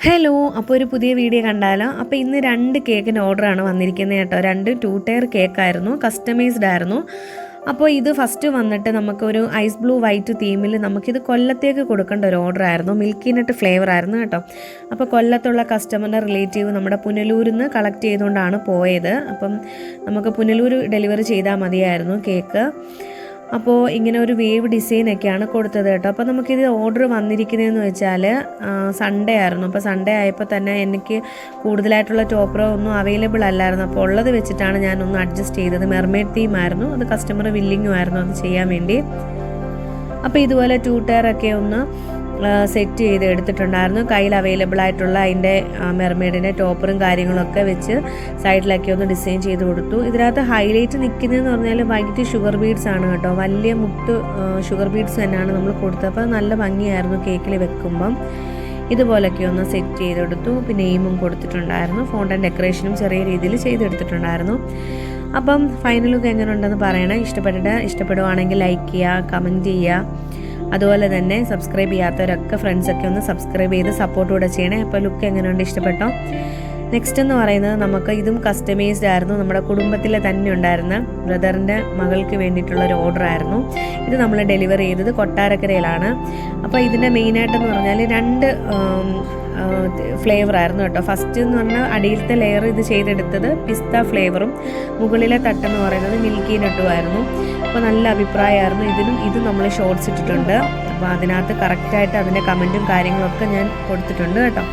Hello, അപ്പോൾ ഒരു പുതിയ വീഡിയോ കണ്ടാലോ. അപ്പോൾ ഇന്ന് 2 കേക്കിൻ്റെ ഓർഡറാണ് വന്നിരിക്കുന്നത് കേട്ടോ. 2 2 ടയർ കേക്കായിരുന്നു, കസ്റ്റമൈസ്ഡ് ആയിരുന്നു. അപ്പോൾ ഇത് ഫസ്റ്റ് വന്നിട്ട് നമുക്കൊരു ഐസ് ബ്ലൂ വൈറ്റ് തീമിൽ നമുക്കിത് കൊല്ലത്തേക്ക് കൊടുക്കേണ്ട ഒരു ഓർഡർ ആയിരുന്നു. മിൽക്കി നട്ട് ഫ്ലേവർ ആയിരുന്നു കേട്ടോ. അപ്പോൾ കൊല്ലത്തുള്ള കസ്റ്റമറിൻ്റെ റിലേറ്റീവ് നമ്മുടെ പുനലൂരിൽ നിന്ന് കളക്ട് ചെയ്തുകൊണ്ടാണ് പോയത്. അപ്പം നമുക്ക് പുനലൂർ ഡെലിവറി ചെയ്താൽ മതിയായിരുന്നു കേക്ക്. അപ്പോൾ ഇങ്ങനെ ഒരു വേവ് ഡിസൈനൊക്കെയാണ് കൊടുത്തത് കേട്ടോ. അപ്പോൾ നമുക്കിത് ഓർഡർ വന്നിരിക്കുന്നതെന്ന് വെച്ചാൽ സൺഡേ ആയിരുന്നു. അപ്പോൾ സൺഡേ ആയപ്പോൾ തന്നെ എനിക്ക് കൂടുതലായിട്ടുള്ള ടോപ്പറോ ഒന്നും അവൈലബിൾ അല്ലായിരുന്നു. അപ്പോൾ ഉള്ളത് വെച്ചിട്ടാണ് ഞാനൊന്ന് അഡ്ജസ്റ്റ് ചെയ്തത്. മെർമെയ്ഡ് തീമായിരുന്നു, അത് കസ്റ്റമർ വില്ലിങ്ങും ആയിരുന്നു അത് ചെയ്യാൻ വേണ്ടി. അപ്പോൾ ഇതുപോലെ 2 ടയറൊക്കെ ഒന്ന് സെറ്റ് ചെയ്ത് എടുത്തിട്ടുണ്ടായിരുന്നു. കയ്യിൽ അവൈലബിൾ ആയിട്ടുള്ള അതിൻ്റെ മെർമെയ്ഡിൻ്റെ ടോപ്പറും കാര്യങ്ങളൊക്കെ വെച്ച് സൈഡിലൊക്കെ ഒന്ന് ഡിസൈൻ ചെയ്ത് കൊടുത്തു. ഇതിനകത്ത് ഹൈലൈറ്റ് നിൽക്കുന്നതെന്ന് പറഞ്ഞാൽ വൈറ്റ് ഷുഗർ ബീഡ്സ് ആണ് കേട്ടോ. വലിയ മുട്ട് ഷുഗർ ബീഡ്സ് തന്നെയാണ് നമ്മൾ കൊടുത്തത്. അപ്പോൾ നല്ല ഭംഗിയായിരുന്നു കേക്കിൽ വെക്കുമ്പം. ഇതുപോലൊക്കെ ഒന്ന് സെറ്റ് ചെയ്തെടുത്തു. പിന്നെ നെയിമും കൊടുത്തിട്ടുണ്ടായിരുന്നു. ഫോണ്ടൻ ഡെക്കറേഷനും ചെറിയ രീതിയിൽ ചെയ്തെടുത്തിട്ടുണ്ടായിരുന്നു. അപ്പം ഫൈനൽ ലുക്ക് എങ്ങനെ ഉണ്ടെന്ന് പറയണേ. ഇഷ്ടപ്പെടുവാണെങ്കിൽ ലൈക്ക് ചെയ്യുക, കമൻറ്റ് ചെയ്യുക. അതുപോലെ തന്നെ സബ്സ്ക്രൈബ് ചെയ്യാത്തവരൊക്കെ ഫ്രണ്ട്സൊക്കെ ഒന്ന് സബ്സ്ക്രൈബ് ചെയ്ത് സപ്പോർട്ട് കൂടെ ചെയ്യണേ. അപ്പോൾ ലുക്ക് എങ്ങനെയുണ്ട്, ഇഷ്ടപ്പെട്ടോ? നെക്സ്റ്റ് എന്ന് പറയുന്നത് നമുക്ക് ഇതും കസ്റ്റമൈസ്ഡ് ആയിരുന്നു. നമ്മുടെ കുടുംബത്തിലെ തന്നെ ഉണ്ടായിരുന്ന ബ്രദറിൻ്റെ മകൾക്ക് വേണ്ടിയിട്ടുള്ള ഒരു ഓർഡർ ആയിരുന്നു. ഇത് നമ്മൾ ഡെലിവറി ചെയ്തത് കൊട്ടാരക്കരയിലാണ്. അപ്പോൾ ഇതിൻ്റെ മെയിനായിട്ടെന്ന് പറഞ്ഞാൽ 2 ഫ്ലേവർ ആയിരുന്നു കേട്ടോ. ഫസ്റ്റ് എന്ന് പറഞ്ഞാൽ അടിയിലത്തെ ലെയർ ഇത് ചെയ്തെടുത്തത് പിസ്ത ഫ്ലേവറും മുകളിലെ തട്ടെന്ന് പറയുന്നത് മിൽക്കി നട്ടും ആയിരുന്നു. അപ്പോൾ നല്ല അഭിപ്രായമായിരുന്നു. ഇത് നമ്മൾ ഷോർട്സ് ഇട്ടിട്ടുണ്ട്. അപ്പോൾ അതിനകത്ത് കറക്റ്റായിട്ട് അതിൻ്റെ കമൻറ്റും കാര്യങ്ങളൊക്കെ ഞാൻ കൊടുത്തിട്ടുണ്ട് കേട്ടോ.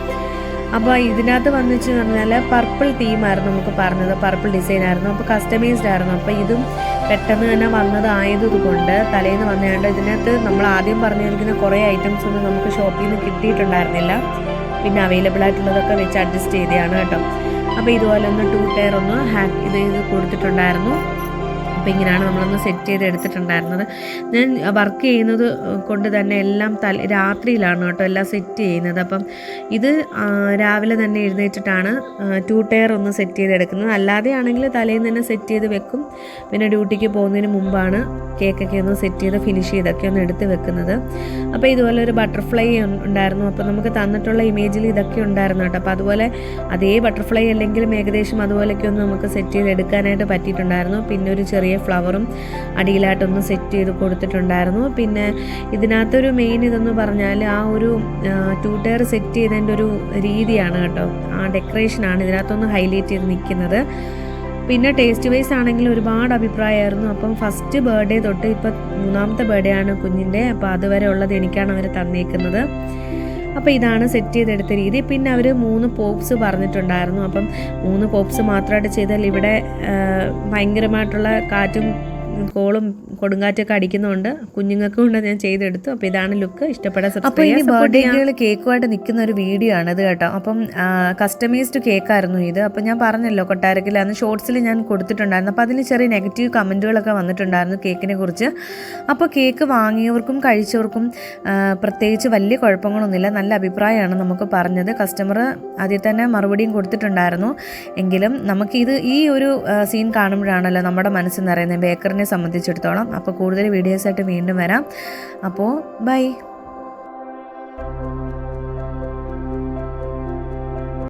അപ്പോൾ ഇതിനകത്ത് വന്നിച്ച് പറഞ്ഞാൽ പർപ്പിൾ തീമായിരുന്നു നമുക്ക് പറഞ്ഞത്, പർപ്പിൾ ഡിസൈൻ ആയിരുന്നു. അപ്പോൾ കസ്റ്റമൈസ്ഡ് ആയിരുന്നു. അപ്പോൾ ഇതും പെട്ടെന്ന് തന്നെ വന്നതായതുകൊണ്ട് തലേന്ന് വന്നതുകൊണ്ട് ഇതിനകത്ത് നമ്മൾ ആദ്യം പറഞ്ഞിരിക്കുന്ന കുറേ ഐറ്റംസ് ഒന്നും നമുക്ക് ഷോപ്പിൽ നിന്ന് കിട്ടിയിട്ടുണ്ടായിരുന്നില്ല. പിന്നെ അവൈലബിൾ ആയിട്ടുള്ളതൊക്കെ വെച്ച് അഡ്ജസ്റ്റ് ചെയ്തതാണ് കേട്ടോ. അപ്പോൾ ഇതുപോലെ ഒന്ന് 2 ടയർ ഒന്ന് ഇത് കൊടുത്തിട്ടുണ്ടായിരുന്നു. അപ്പോൾ ഇങ്ങനെയാണ് നമ്മളൊന്ന് സെറ്റ് ചെയ്ത് എടുത്തിട്ടുണ്ടായിരുന്നത്. ഞാൻ വർക്ക് ചെയ്യുന്നത് കൊണ്ട് തന്നെ എല്ലാം രാത്രിയിലാണ് കേട്ടോ എല്ലാം സെറ്റ് ചെയ്യുന്നത്. അപ്പം ഇത് രാവിലെ തന്നെ എഴുന്നേറ്റിട്ടാണ് 2 ടയർ ഒന്ന് സെറ്റ് ചെയ്തെടുക്കുന്നത്. അല്ലാതെ ആണെങ്കിൽ തലേന്ന് തന്നെ സെറ്റ് ചെയ്ത് വെക്കും. പിന്നെ ഡ്യൂട്ടിക്ക് പോകുന്നതിന് മുമ്പാണ് കേക്കൊക്കെ ഒന്ന് സെറ്റ് ചെയ്ത് ഫിനിഷ് ചെയ്തൊക്കെ ഒന്ന് എടുത്ത് വെക്കുന്നത്. അപ്പോൾ ഇതുപോലെ ഒരു ബട്ടർഫ്ലൈ ഉണ്ടായിരുന്നു. അപ്പോൾ നമുക്ക് തന്നിട്ടുള്ള ഇമേജിൽ ഇതൊക്കെ ഉണ്ടായിരുന്നു കേട്ടോ. അപ്പോൾ അതുപോലെ അതേ ബട്ടർഫ്ലൈ അല്ലെങ്കിലും ഏകദേശം അതുപോലെയൊക്കെ ഒന്ന് നമുക്ക് സെറ്റ് ചെയ്ത് എടുക്കാനായിട്ട് പറ്റിയിട്ടുണ്ടായിരുന്നു. പിന്നെ ഒരു ചെറിയ ഫ്ലവറും അടിയിലായിട്ടൊന്ന് സെറ്റ് ചെയ്ത് കൊടുത്തിട്ടുണ്ടായിരുന്നു. പിന്നെ ഇതിനകത്തൊരു മെയിൻ ഇതെന്ന് പറഞ്ഞാൽ ആ ഒരു 2 ടയർ സെറ്റ് ചെയ്തതിൻ്റെ ഒരു രീതിയാണ് കേട്ടോ. ആ ഡെക്കറേഷനാണ് ഇതിനകത്തൊന്ന് ഹൈലൈറ്റ് ചെയ്ത് നിൽക്കുന്നത്. പിന്നെ ടേസ്റ്റ് വൈസ് ആണെങ്കിൽ ഒരുപാട് അഭിപ്രായമായിരുന്നു. അപ്പം ഫസ്റ്റ് ബർത്ത്ഡേ തൊട്ട് ഇപ്പം 3ാമത്തെ ബർത്ത്ഡേ ആണ് കുഞ്ഞിൻ്റെ. അപ്പോൾ അതുവരെ ഉള്ളത് എനിക്കാണ് അവർ തന്നേക്കുന്നത്. അപ്പോൾ ഇതാണ് സെറ്റ് ചെയ്തെടുത്ത രീതി. പിന്നെ അവർ 3 പോപ്സ് പറഞ്ഞിട്ടുണ്ടായിരുന്നു. അപ്പം 3 പോപ്സ് മാത്രമായിട്ട് ചെയ്താൽ ഇവിടെ ഭയങ്കരമായിട്ടുള്ള കാറ്റും കോളും കൊടുങ്കാറ്റൊക്കെ അടിക്കുന്നതുകൊണ്ട് കുഞ്ഞുങ്ങൾക്കും കൊണ്ട് ഞാൻ ചെയ്തെടുത്തു. അപ്പോൾ ഇതാണ് ലുക്ക്. ഇഷ്ടപ്പെടാൻ അപ്പോൾ ഇനി ബർത്ത്ഡേകൾ കേക്കുമായിട്ട് നിൽക്കുന്ന ഒരു വീഡിയോ ആണിത് കേട്ടോ. അപ്പം കസ്റ്റമൈസ്ഡ് കേക്കായിരുന്നു ഇത്. അപ്പോൾ ഞാൻ പറഞ്ഞല്ലോ കൊട്ടാരക്കരയിലാണ് ഷോർട്സിൽ ഞാൻ കൊടുത്തിട്ടുണ്ടായിരുന്നു. അപ്പോൾ അതിന് ചെറിയ നെഗറ്റീവ് കമൻറ്റുകളൊക്കെ വന്നിട്ടുണ്ടായിരുന്നു കേക്കിനെ കുറിച്ച്. അപ്പോൾ കേക്ക് വാങ്ങിയവർക്കും കഴിച്ചവർക്കും പ്രത്യേകിച്ച് വലിയ കുഴപ്പങ്ങളൊന്നുമില്ല, നല്ല അഭിപ്രായമാണ് നമുക്ക് പറഞ്ഞത്. കസ്റ്റമർ ആദ്യം തന്നെ മറുപടിയും കൊടുത്തിട്ടുണ്ടായിരുന്നു. എങ്കിലും നമുക്കിത് ഈ ഒരു സീൻ കാണുമ്പോഴാണല്ലോ നമ്മുടെ മനസ്സ് നിറയുന്നത് ബേക്കറിനെ സംബന്ധിച്ചിടത്തോളം. അപ്പോൾ കൂടുതൽ വീഡിയോസായിട്ട് വീണ്ടും വരാം. അപ്പോൾ ബൈ.